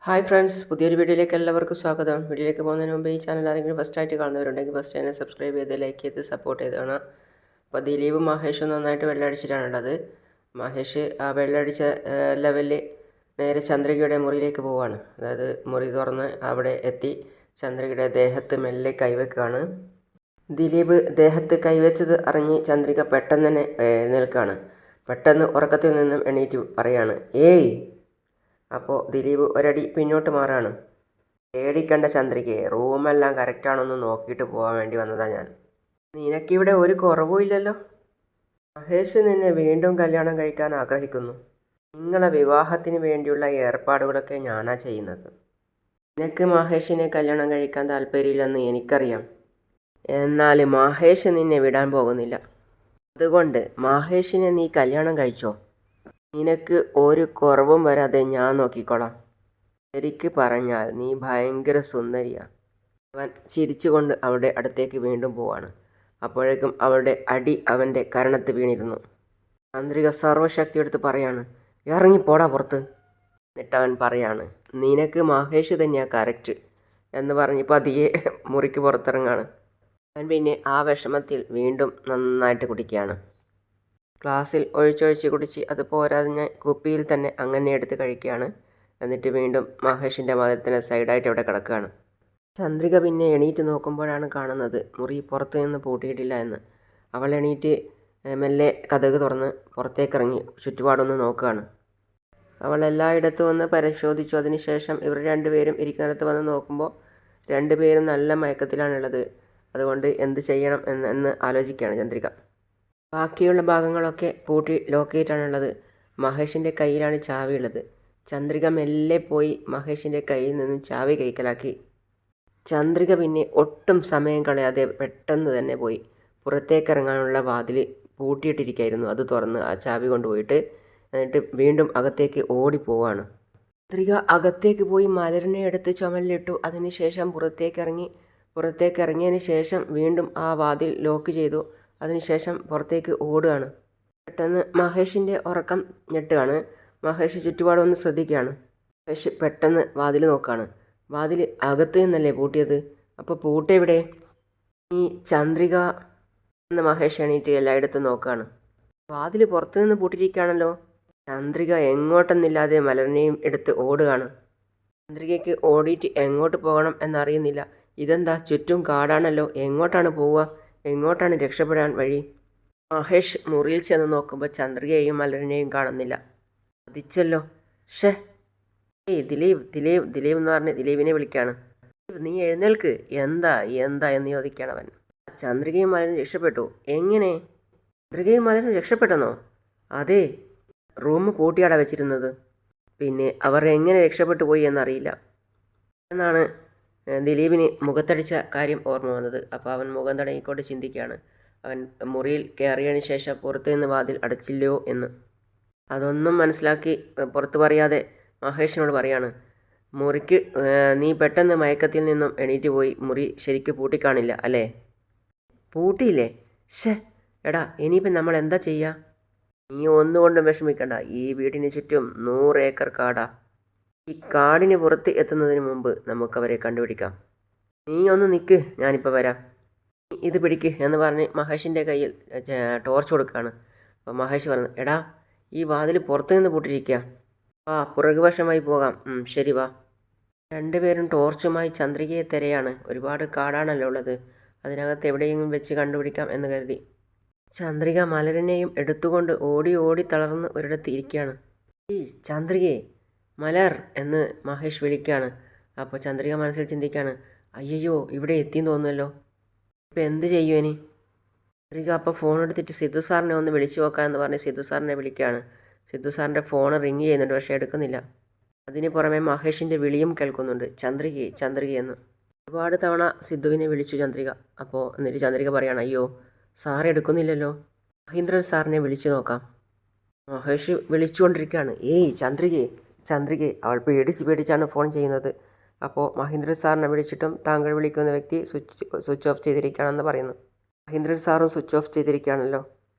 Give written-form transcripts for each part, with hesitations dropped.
Hi friends, പുതിയൊരു വീഡിയോയിലേക്ക് എല്ലാവർക്കും സ്വാഗതം. വീഡിയോയിലേക്ക് പോകുന്നതിന് മുമ്പ് ഈ ചാനൽ ആരെങ്കിലും ഫസ്റ്റായിട്ട് കാണുന്നവരുണ്ടെങ്കിൽ ഫസ്റ്റ് ചാനൽ സബ്സ്ക്രൈബ് ചെയ്ത് ലൈക്ക് ചെയ്ത് സപ്പോർട്ട് ചെയ്താണ്. അപ്പോൾ ദിലീപും മഹേഷും നന്നായിട്ട് വെള്ളമടിച്ചിട്ടാണുള്ളത്. മഹേഷ് ആ വെള്ളമടിച്ച ലെവലിൽ നേരെ ചന്ദ്രികയുടെ മുറിയിലേക്ക് പോവുകയാണ്. അതായത് മുറി തുറന്ന് അവിടെ എത്തി ചന്ദ്രികയുടെ ദേഹത്ത് മെല്ലെ കൈവെക്കുകയാണ്. ദിലീപ് ദേഹത്ത് കൈവച്ചത് അറിഞ്ഞ് ചന്ദ്രിക പെട്ടെന്ന് തന്നെ എഴുന്നേൽക്കുകയാണ്. പെട്ടെന്ന് ഉറക്കത്തിൽ നിന്നും എണീറ്റ് പറയാണ്, ഏയ്. അപ്പോൾ ദിലീപ് ഒരടി പിന്നോട്ട് മാറാണ്. പേടിക്കണ്ട ചന്ദ്രികയെ, റൂമെല്ലാം കറക്റ്റാണോന്ന് നോക്കിയിട്ട് പോകാൻ വേണ്ടി വന്നതാണ് ഞാൻ. നിനക്കിവിടെ ഒരു കുറവും ഇല്ലല്ലോ. മഹേഷ് നിന്നെ വീണ്ടും കല്യാണം കഴിക്കാൻ ആഗ്രഹിക്കുന്നു. നിങ്ങളെ വിവാഹത്തിന് വേണ്ടിയുള്ള ഏർപ്പാടുകളൊക്കെ ഞാനാ ചെയ്യുന്നത്. നിനക്ക് മഹേഷിനെ കല്യാണം കഴിക്കാൻ താല്പര്യമില്ലെന്ന് എനിക്കറിയാം. എന്നാൽ മഹേഷ് നിന്നെ വിടാൻ പോകുന്നില്ല. അതുകൊണ്ട് മഹേഷിനെ നീ കല്യാണം കഴിച്ചോ. നിനക്ക് ഒരു കുറവും വരാതെ ഞാൻ നോക്കിക്കോളാം. ശരിക്ക് പറഞ്ഞാൽ നീ ഭയങ്കര സുന്ദരിയാണ്. അവൻ ചിരിച്ചുകൊണ്ട് അവളുടെ അടുത്തേക്ക് വീണ്ടും പോവാണ്. അപ്പോഴേക്കും അവളുടെ അടി അവൻ്റെ കരണത്ത് വീണിരുന്നു. ചന്ദ്രിക സർവ്വശക്തി എടുത്ത് പറയാണ്, ഇറങ്ങിപ്പോടാ പുറത്ത്. എന്നിട്ടവൻ പറയാണ്, നിനക്ക് മഹേഷ് തന്നെയാണ് കറക്റ്റ് എന്ന് പറഞ്ഞ് പതിയെ മുറിക്ക് പുറത്തിറങ്ങാണ്. അവൻ പിന്നെ ആ വിഷമത്തിൽ വീണ്ടും നന്നായിട്ട് കുടിക്കുകയാണ്. ഗ്ലാസ്സിൽ ഒഴിച്ചൊഴിച്ച് കുടിച്ച് അത് പോരാതെ ഞാൻ കുപ്പിയിൽ തന്നെ അങ്ങനെ എടുത്ത് കഴിക്കുകയാണ്. എന്നിട്ട് വീണ്ടും മഹേഷിൻ്റെ മതത്തിന് സൈഡായിട്ട് അവിടെ കിടക്കുകയാണ്. ചന്ദ്രിക പിന്നെ എണീറ്റ് നോക്കുമ്പോഴാണ് കാണുന്നത് മുറി പുറത്ത് നിന്ന് പൂട്ടിയിട്ടില്ല എന്ന്. അവൾ എണീറ്റ് മെല്ലെ കതക് തുറന്ന് പുറത്തേക്കിറങ്ങി ചുറ്റുപാടൊന്ന് നോക്കുകയാണ്. അവൾ എല്ലായിടത്തും ഒന്ന് പരിശോധിച്ചു. അതിനുശേഷം ഇവർ രണ്ടുപേരും ഇരിക്കുന്നിടത്ത് വന്ന് നോക്കുമ്പോൾ രണ്ടുപേരും നല്ല മയക്കത്തിലാണുള്ളത്. അതുകൊണ്ട് എന്ത് ചെയ്യണം എന്ന് ആലോചിക്കുകയാണ് ചന്ദ്രിക. ബാക്കിയുള്ള ഭാഗങ്ങളൊക്കെ പൂട്ടി ലോക്ക് ചെയ്തിട്ടാണുള്ളത്. മഹേഷിൻ്റെ കയ്യിലാണ് ചാവിയുള്ളത്. ചന്ദ്രിക മെല്ലെ പോയി മഹേഷിൻ്റെ കയ്യിൽ നിന്നും ചാവി കൈക്കലാക്കി. ചന്ദ്രിക പിന്നെ ഒട്ടും സമയം കളയാതെ പെട്ടെന്ന് തന്നെ പോയി പുറത്തേക്കിറങ്ങാനുള്ള വാതിൽ പൂട്ടിയിട്ടിരിക്കുകയായിരുന്നു. അത് തുറന്ന് ആ ചാവി കൊണ്ടുപോയിട്ട് എന്നിട്ട് വീണ്ടും അകത്തേക്ക് ഓടിപ്പോവാണ്. ചന്ദ്രിക അകത്തേക്ക് പോയി മലരിനെ എടുത്ത് ചുമലിലിട്ടു. അതിനുശേഷം പുറത്തേക്കിറങ്ങിയതിന് ശേഷം വീണ്ടും ആ വാതിൽ ലോക്ക് ചെയ്തു. അതിനുശേഷം പുറത്തേക്ക് ഓടുകയാണ്. പെട്ടെന്ന് മഹേഷിൻ്റെ ഉറക്കം ഞെട്ടുകയാണ്. മഹേഷ് ചുറ്റുപാടൊന്ന് ശ്രദ്ധിക്കുകയാണ്. മഹേഷ് പെട്ടെന്ന് വാതിൽ നോക്കുകയാണ്. വാതിൽ അകത്ത് നിന്നല്ലേ പൂട്ടിയത്. അപ്പോൾ പൂട്ടെവിടെ? ഈ ചന്ദ്രിക എന്ന് മഹേഷ് എണീറ്റ് എല്ലായിടത്തും നോക്കുകയാണ്. വാതിൽ പുറത്തു നിന്ന് പൂട്ടിയിരിക്കുകയാണല്ലോ. ചന്ദ്രിക എങ്ങോട്ടെന്നില്ലാതെ മലറിനെയും എടുത്ത് ഓടുകയാണ്. ചന്ദ്രികയ്ക്ക് ഓടിയിട്ട് എങ്ങോട്ട് പോകണം എന്നറിയുന്നില്ല. ഇതെന്താ, ചുറ്റും കാടാണല്ലോ. എങ്ങോട്ടാണ് പോവുക? എങ്ങോട്ടാണ് രക്ഷപ്പെടാൻ വഴി? മഹേഷ് മുറിയിൽ ചെന്ന് നോക്കുമ്പോൾ ചന്ദ്രികയെയും മലരിനെയും കാണുന്നില്ല. അതിച്ചല്ലോ. ഷേ, ഏയ് ദിലീപ് ദിലീപ് ദിലീപ് എന്ന് പറഞ്ഞ് ദിലീപിനെ വിളിക്കുകയാണ്. നീ എഴുന്നേൽക്ക്. എന്താ എന്താ എന്ന് ചോദിക്കുകയാണ് അവൻ. ചന്ദ്രികയും മലരും രക്ഷപ്പെട്ടു. എങ്ങനെ? ചന്ദ്രികയും മലരും രക്ഷപ്പെട്ടെന്നോ? അതെ, റൂം പൂട്ടിയാടാ വെച്ചിരുന്നത്. പിന്നെ അവർ എങ്ങനെ രക്ഷപ്പെട്ടു പോയി എന്നറിയില്ല എന്നാണ് ദിലീപിന് മുഖത്തടിച്ച കാര്യം ഓർമ്മ വന്നത്. അപ്പോൾ അവൻ മുഖം തടയിക്കൊണ്ട് ചിന്തിക്കുകയാണ്. അവൻ മുറിയിൽ കയറിയതിന് ശേഷം പുറത്തു നിന്ന് വാതിൽ അടച്ചില്ലയോ എന്ന്. അതൊന്നും മനസ്സിലാക്കി പുറത്ത് പറയാതെ മഹേഷിനോട് പറയാണ്, മുറിക്ക് നീ പെട്ടെന്ന് മയക്കത്തിൽ നിന്നും എണീറ്റ് പോയി മുറി ശരിക്ക് പൂട്ടിക്കാണില്ല അല്ലേ? പൂട്ടിയില്ലേ? ഷേ എടാ, ഇനിയിപ്പം നമ്മൾ എന്താ ചെയ്യുക? നീ ഒന്നുകൊണ്ടും വിഷമിക്കണ്ട. ഈ വീടിന് ചുറ്റും 100 ഏക്കർ കാടാ. ഈ കാടിന് പുറത്ത് എത്തുന്നതിന് മുമ്പ് നമുക്കവരെ കണ്ടുപിടിക്കാം. നീ ഒന്ന് നിൽക്ക്, ഞാനിപ്പോൾ വരാം. ഇത് പിടിക്ക് എന്ന് പറഞ്ഞ് മഹേഷിൻ്റെ കയ്യിൽ ടോർച്ച് കൊടുക്കുകയാണ്. അപ്പോൾ മഹേഷ് പറഞ്ഞു, എടാ, ഈ വാതിൽ പുറത്തു നിന്ന് പൂട്ടിയിരിക്കുക. പുറകുവശമായി പോകാം. ശരി, വാ. രണ്ടുപേരും ടോർച്ചുമായി ചന്ദ്രികയെ തിരയാണ്. ഒരുപാട് കാടാണല്ലോ ഉള്ളത്. അതിനകത്ത് എവിടെയെങ്കിലും വെച്ച് കണ്ടുപിടിക്കാം എന്ന് കരുതി ചന്ദ്രിക മലരിനെയും എടുത്തുകൊണ്ട് ഓടി ഓടി തളർന്ന് ഒരിടത്ത് ഇരിക്കുകയാണ്. ഈ ചന്ദ്രികയെ, മലർ എന്ന് മഹേഷ് വിളിക്കുകയാണ്. അപ്പോൾ ചന്ദ്രിക മനസ്സിൽ ചിന്തിക്കുകയാണ്, അയ്യോ ഇവിടെ എത്തിയെന്ന് തോന്നുന്നല്ലോ. ഇപ്പം എന്ത് ചെയ്യും ഇനി? ചന്ദ്രിക അപ്പോൾ ഫോൺ എടുത്തിട്ട് സിദ്ധു സാറിനെ ഒന്ന് വിളിച്ചു നോക്കാമെന്ന് പറഞ്ഞ് സിദ്ധു സാറിനെ വിളിക്കുകയാണ്. സിദ്ധു സാറിൻ്റെ ഫോൺ റിങ് ചെയ്യുന്നുണ്ട്, പക്ഷേ എടുക്കുന്നില്ല. അതിന് പുറമെ മഹേഷിൻ്റെ വിളിയും കേൾക്കുന്നുണ്ട്, ചന്ദ്രികയെന്ന്. ഒരുപാട് തവണ സിദ്ധുവിനെ വിളിച്ചു ചന്ദ്രിക. അപ്പോൾ എന്നിട്ട് ചന്ദ്രിക പറയാണ്, അയ്യോ സാർ എടുക്കുന്നില്ലല്ലോ, മഹീന്ദ്രൻ സാറിനെ വിളിച്ചു നോക്കാം. മഹേഷ് വിളിച്ചുകൊണ്ടിരിക്കുകയാണ്. ഏയ് ചന്ദ്രികയെ. അവൾ പേടിച്ചാണ് ഫോൺ ചെയ്യുന്നത്. അപ്പോൾ മഹീന്ദ്രൻ സാറിനെ വിളിച്ചിട്ടും താങ്കൾ വിളിക്കുന്ന വ്യക്തി സ്വിച്ച് ഓഫ് ചെയ്തിരിക്കുകയാണെന്ന് പറയുന്നു. മഹീന്ദ്രൻ സാറും സ്വിച്ച് ഓഫ് ചെയ്തിരിക്കുകയാണല്ലോ.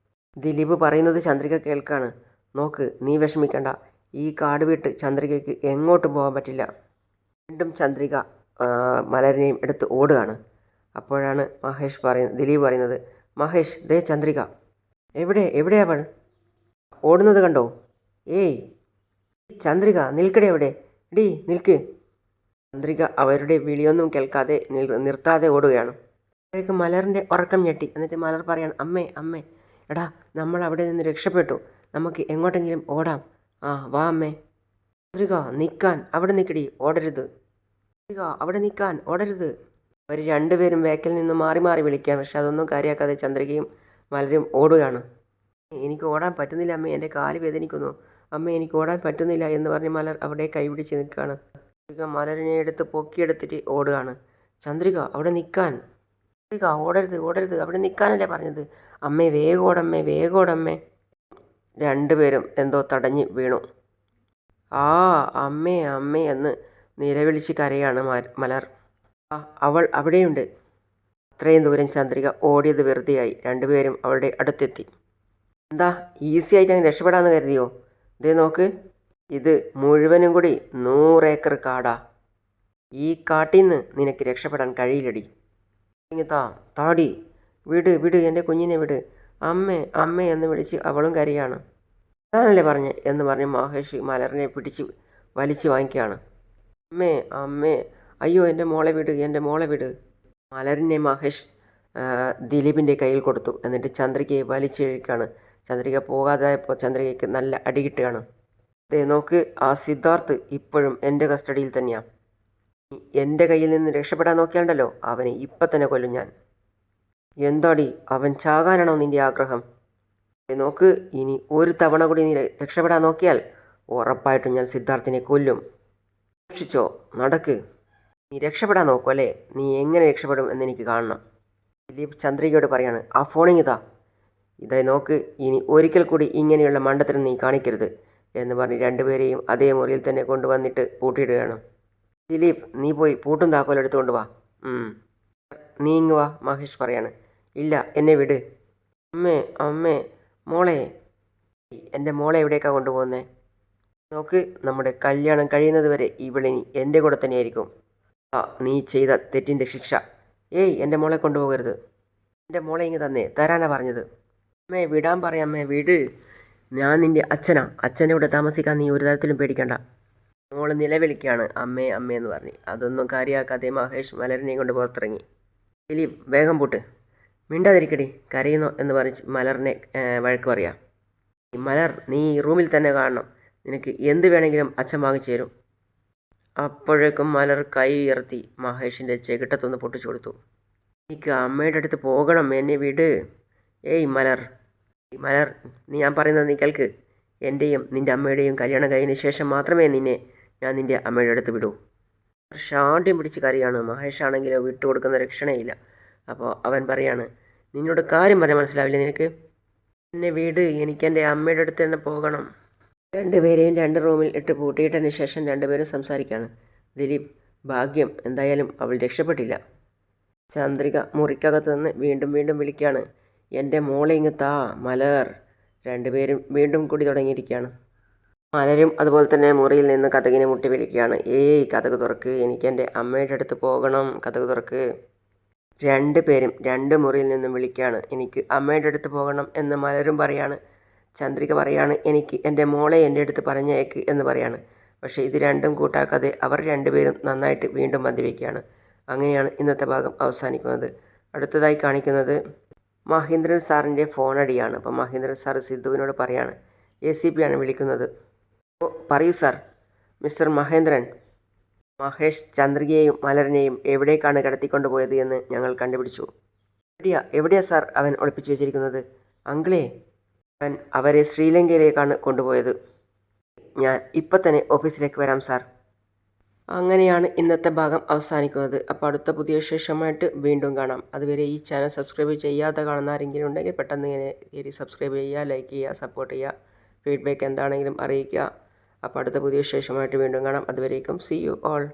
ദിലീപ് പറയുന്നത് ചന്ദ്രിക കേൾക്കാണ്. നോക്ക്, നീ വിഷമിക്കണ്ട. ഈ കാട് വിട്ട് ചന്ദ്രികയ്ക്ക് എങ്ങോട്ടും പോകാൻ പറ്റില്ല. വീണ്ടും ചന്ദ്രിക മലരിനെയും എടുത്ത് ഓടുകയാണ്. അപ്പോഴാണ് ദിലീപ് പറയുന്നത്, മഹേഷ് ദേ ചന്ദ്രിക. എവിടെയാ അവൾ? ഓടുന്നത് കണ്ടോ? ഏയ് ചന്ദ്രിക, നിൽക്കടെ അവിടെ, ഡീ നിൽക്ക്. ചന്ദ്രിക അവരുടെ വിളിയൊന്നും കേൾക്കാതെ നിർത്താതെ ഓടുകയാണ്. അപ്പോഴേക്കും മലറിൻ്റെ ഉറക്കം ഞെട്ടി. എന്നിട്ട് മലർ പറയാണ്, അമ്മേ എടാ, നമ്മൾ അവിടെ നിന്ന് രക്ഷപ്പെട്ടു, നമുക്ക് എങ്ങോട്ടെങ്കിലും ഓടാം. വാ അമ്മേ. ചന്ദ്രിക നിൽക്കാൻ, അവിടെ നിൽക്കടി, ഓടരുത്. ചന്ദ്രിക അവിടെ നിൽക്കാൻ, ഓടരുത്. അവർ രണ്ടുപേരും വേക്കിൽ നിന്ന് മാറി മാറി വിളിക്കുകയാണ്. പക്ഷെ അതൊന്നും കാര്യമാക്കാതെ ചന്ദ്രികയും മലരും ഓടുകയാണ്. എനിക്ക് ഓടാൻ പറ്റുന്നില്ല അമ്മേ, എൻ്റെ കാല് വേദനിക്കുന്നു അമ്മേ, എനിക്ക് ഓടാൻ പറ്റുന്നില്ല എന്ന് പറഞ്ഞ് മലർ അവിടെ കൈപിടിച്ച് നിൽക്കുകയാണ്. ചന്ദ്രിക മലരിനെ എടുത്ത് പൊക്കിയെടുത്തിട്ട് ഓടുകയാണ്. ചന്ദ്രിക അവിടെ നിൽക്കാൻ, ചന്ദ്രിക ഓടരുത്, അവിടെ നിൽക്കാനല്ലേ പറഞ്ഞത്. അമ്മേ വേഗോടമ്മേ. രണ്ടുപേരും എന്തോ തടഞ്ഞ് വീണു. അമ്മേ എന്ന് നിലവിളിച്ച് കരയാണ് മലർ. അവൾ അവിടെയുണ്ട്. അത്രയും ദൂരം ചന്ദ്രിക ഓടിയത് വെറുതെയായി. രണ്ടുപേരും അവളുടെ അടുത്തെത്തി. എന്താ ഈസി ആയിട്ട് അങ്ങ് രക്ഷപ്പെടാമെന്ന് കരുതിയോ? ഇതേ നോക്ക്, ഇത് മുഴുവനും കൂടി 100 ഏക്കർ കാടാ. ഈ കാട്ടിൽ നിന്ന് നിനക്ക് രക്ഷപ്പെടാൻ കഴിയില്ലടി. താടി വിട്, എൻ്റെ കുഞ്ഞിനെ വിട്. അമ്മേ എന്ന് വിളിച്ച് അവളും കരയാണ്. ഞാനല്ലേ പറഞ്ഞേ എന്ന് പറഞ്ഞ് മഹേഷ് മലറിനെ പിടിച്ച് വലിച്ചു വാങ്ങിക്കുകയാണ്. അമ്മേ അയ്യോ, എൻ്റെ മോളെ വിട്. മലറിനെ മഹേഷ് ദിലീപിൻ്റെ കയ്യിൽ കൊടുത്തു. എന്നിട്ട് ചന്ദ്രികയെ വലിച്ചിഴക്കുകയാണ്. ചന്ദ്രിക പോകാതായപ്പോൾ ചന്ദ്രികയ്ക്ക് നല്ല അടി കിട്ടുകയാണ്. നോക്ക്, ആ സിദ്ധാർത്ഥ് ഇപ്പോഴും എൻ്റെ കസ്റ്റഡിയിൽ തന്നെയാണ്. എൻ്റെ കയ്യിൽ നിന്ന് രക്ഷപ്പെടാൻ നോക്കിയാണ്ടല്ലോ, അവനെ ഇപ്പം തന്നെ കൊല്ലും ഞാൻ. എന്താടി, അവൻ ചാകാനാണോ നിൻ്റെ ആഗ്രഹം? നോക്ക്, ഇനി ഒരു തവണ കൂടി നീ രക്ഷപ്പെടാൻ നോക്കിയാൽ ഉറപ്പായിട്ടും ഞാൻ സിദ്ധാർത്ഥിനെ കൊല്ലും. സൂക്ഷിച്ചോ, നടക്ക്. നീ രക്ഷപ്പെടാൻ നോക്കും അല്ലേ? നീ എങ്ങനെ രക്ഷപ്പെടും എന്നെനിക്ക് കാണണം. ദിലീപ് ചന്ദ്രികയോട് പറയാണ്, ആ ഫോണിങ് ഇതായി നോക്ക്, ഇനി ഒരിക്കൽ കൂടി ഇങ്ങനെയുള്ള മണ്ടത്തരം നീ കാണിക്കരുത് എന്ന് പറഞ്ഞ് രണ്ടുപേരെയും അതേ മുറിയിൽ തന്നെ കൊണ്ടുവന്നിട്ട് പൂട്ടിയിടുകയാണ്. ദിലീപ്, നീ പോയി പൂട്ടും താക്കോലും എടുത്തുകൊണ്ട് വാ. നീ ഇങ്ങ് വാ, മഹേഷ് പറയാണ്. ഇല്ല, എന്നെ വിട്. അമ്മേ മോളെ. എൻ്റെ മോളെ എവിടേക്കാണ് കൊണ്ടുപോകുന്നത്? നോക്ക്, നമ്മുടെ കല്യാണം കഴിയുന്നത് വരെ ഇവളിനി എൻ്റെ കൂടെ തന്നെയായിരിക്കും. നീ ചെയ്ത തെറ്റിൻ്റെ ശിക്ഷ. എൻ്റെ മോളെ കൊണ്ടുപോകരുത്. എൻ്റെ മോളെ ഇങ്ങ് തരാനാ പറഞ്ഞത്. വിടാൻ പറയാമേ, വിട്. ഞാൻ നിൻ്റെ അച്ഛനെ ഇവിടെ താമസിക്കാൻ നീ ഒരു തരത്തിലും പേടിക്കണ്ട. മോള് നിലവിളിക്കുകയാണ്, അമ്മേ എന്ന് പറഞ്ഞ്. അതൊന്നും കാര്യമാക്കാതെ മഹേഷ് മലരിനെയും കൊണ്ട് പുറത്തിറങ്ങി. ദിലീപ്, വേഗം പൂട്ട്. മിണ്ടാതിരിക്കടി, കരയുന്നോ എന്ന് പറഞ്ഞ് മലറിനെ വഴക്ക് പറയാം. മലർ, നീ റൂമിൽ തന്നെ കാണണം. നിനക്ക് എന്ത് വേണമെങ്കിലും അച്ഛൻ വാങ്ങിച്ചു തരും. അപ്പോഴേക്കും മലർ കൈ ഉയർത്തി മഹേഷിൻ്റെ ചെകിട്ടത്തൊന്ന് പൊട്ടിച്ചു കൊടുത്തു. എനിക്ക് അമ്മയുടെ അടുത്ത് പോകണം, എന്നെ വിട്. മലർ, നീ ഞാൻ പറയുന്നത് നീ കേൾക്ക്. എൻ്റെയും നിൻ്റെ അമ്മയുടെയും കല്യാണം കഴിഞ്ഞ ശേഷം മാത്രമേ ഞാൻ നിൻ്റെ അമ്മയുടെ അടുത്ത് വിടൂ. ഷാഠ്യം പിടിച്ച് കരയാണ്. മഹേഷാണെങ്കിലോ വിട്ടുകൊടുക്കുന്ന രക്ഷണയില്ല. അപ്പോൾ അവൻ പറയാണ്, നിന്നോട് കാര്യം പറയാൻ മനസ്സിലാവില്ല നിനക്ക്? എന്നെ വീട്, എനിക്കെൻ്റെ അമ്മയുടെ അടുത്ത് തന്നെ പോകണം. രണ്ടുപേരെയും 2 റൂമിൽ ഇട്ട് പൂട്ടിയിട്ടതിന് ശേഷം രണ്ടുപേരും സംസാരിക്കുകയാണ്. ദിലീപ്, ഭാഗ്യം, എന്തായാലും അവൾ രക്ഷപ്പെട്ടില്ല. ചന്ദ്രിക മുറിക്കകത്ത് നിന്ന് വീണ്ടും വിളിക്കുകയാണ്, എൻ്റെ മോളെ ഇങ്ങ് താ മലർ. രണ്ടുപേരും വീണ്ടും കൂടി തുടങ്ങിയിരിക്കുകയാണ്. മലരും അതുപോലെ തന്നെ മുറിയിൽ നിന്ന് കതകിനെ മുട്ടി വിളിക്കുകയാണ്, കതക് തുറക്ക്, എനിക്ക് എൻ്റെ അമ്മയുടെ അടുത്ത് പോകണം, കതക് തുറക്ക്. രണ്ടുപേരും 2 മുറിയിൽ നിന്നും വിളിക്കുകയാണ്, എനിക്ക് അമ്മയുടെ അടുത്ത് പോകണം എന്ന് മലരും പറയാണ്. ചന്ദ്രിക പറയാണ്, എനിക്ക് എൻ്റെ മോളെ എൻ്റെ അടുത്ത് പറഞ്ഞേക്ക് എന്ന് പറയാണ്. പക്ഷേ ഇത് രണ്ടും കൂട്ടാക്കാതെ അവർ രണ്ടുപേരും നന്നായിട്ട് വീണ്ടും മദ്യപിക്കുകയാണ്. അങ്ങനെയാണ് ഇന്നത്തെ ഭാഗം അവസാനിക്കുന്നത്. അടുത്തതായി കാണിക്കുന്നത് മഹേന്ദ്രൻ സാറിൻ്റെ ഫോണടിയാണ്. അപ്പോൾ മഹേന്ദ്രൻ സാർ സിദ്ധുവിനോട് പറയാണ്, ACP ആണ് വിളിക്കുന്നത്. പറയൂ സാർ. മിസ്റ്റർ മഹേന്ദ്രൻ, മഹേഷ് ചന്ദ്രികയെയും മലറിനെയും എവിടേക്കാണ് കടത്തിക്കൊണ്ടുപോയത് എന്ന് ഞങ്ങൾ കണ്ടുപിടിച്ചു. എവിടെയാ സാർ അവൻ ഒളിപ്പിച്ചു വെച്ചിരിക്കുന്നത്? അങ്കിളേ, അവൻ അവരെ ശ്രീലങ്കയിലേക്കാണ് കൊണ്ടുപോയത്. ഞാൻ ഇപ്പം തന്നെ ഓഫീസിലേക്ക് വരാം സാർ. അങ്ങനെയാണ് ഇന്നത്തെ ഭാഗം അവസാനിക്കുന്നത്. അപ്പോൾ അടുത്ത പുതിയ വിശേഷമായിട്ട് വീണ്ടും കാണാം. അതുവരെ ഈ ചാനൽ സബ്സ്ക്രൈബ് ചെയ്യാതെ കാണുന്ന ആരെങ്കിലും ഉണ്ടെങ്കിൽ പെട്ടെന്ന് ഇങ്ങനെ സബ്സ്ക്രൈബ് ചെയ്യുക, ലൈക്ക് ചെയ്യുക, സപ്പോർട്ട് ചെയ്യുക. ഫീഡ്ബാക്ക് എന്താണെങ്കിലും അറിയിക്കുക. അപ്പോൾ അടുത്ത പുതിയ വിശേഷമായിട്ട് വീണ്ടും കാണാം. അതുവരേക്കും see you all.